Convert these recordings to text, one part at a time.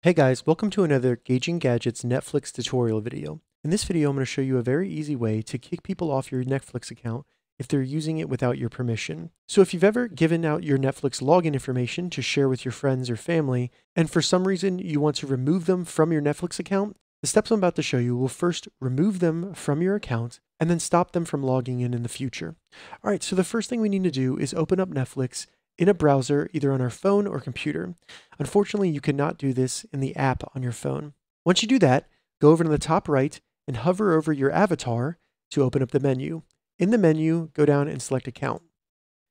Hey guys, welcome to another Gauging Gadgets Netflix tutorial video. In this video, I'm going to show you a very easy way to kick people off your Netflix account if they're using it without your permission. So if you've ever given out your Netflix login information to share with your friends or family, and for some reason you want to remove them from your Netflix account, the steps I'm about to show you will first remove them from your account and then stop them from logging in the future. All right, so the first thing we need to do is open up Netflix in a browser, either on our phone or computer. Unfortunately, you cannot do this in the app on your phone. Once you do that, go over to the top right and hover over your avatar to open up the menu. In the menu, go down and select Account.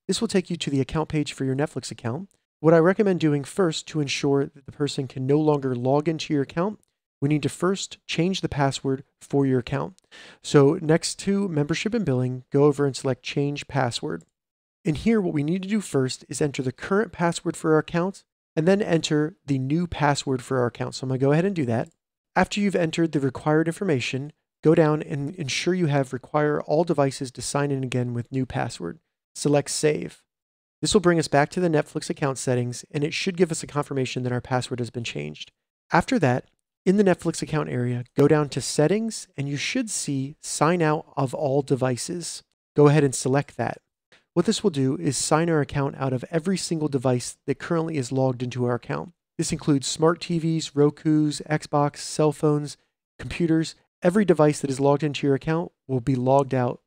This will take you to the account page for your Netflix account. What I recommend doing first to ensure that the person can no longer log into your account, we need to first change the password for your account. So next to Membership and Billing, go over and select Change Password. In here, what we need to do first is enter the current password for our account and then enter the new password for our account. So I'm going to go ahead and do that. After you've entered the required information, go down and ensure you have require all devices to sign in again with new password. Select Save. This will bring us back to the Netflix account settings, and it should give us a confirmation that our password has been changed. After that, in the Netflix account area, go down to Settings, and you should see Sign Out of All Devices. Go ahead and select that. What this will do is sign our account out of every single device that currently is logged into our account. This includes smart TVs, Rokus, Xbox, cell phones, computers. Every device that is logged into your account will be logged out.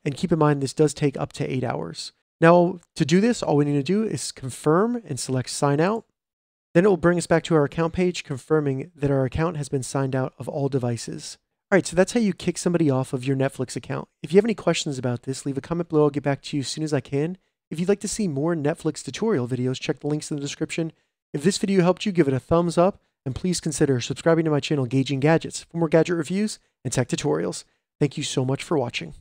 And keep in mind, this does take up to 8 hours. Now, to do this, all we need to do is confirm and select Sign Out. Then it will bring us back to our account page, confirming that our account has been signed out of all devices. All right, so that's how you kick somebody off of your Netflix account. If you have any questions about this, leave a comment below. I'll get back to you as soon as I can. If you'd like to see more Netflix tutorial videos, check the links in the description. If this video helped you, give it a thumbs up, and please consider subscribing to my channel, Gauging Gadgets, for more gadget reviews and tech tutorials. Thank you so much for watching.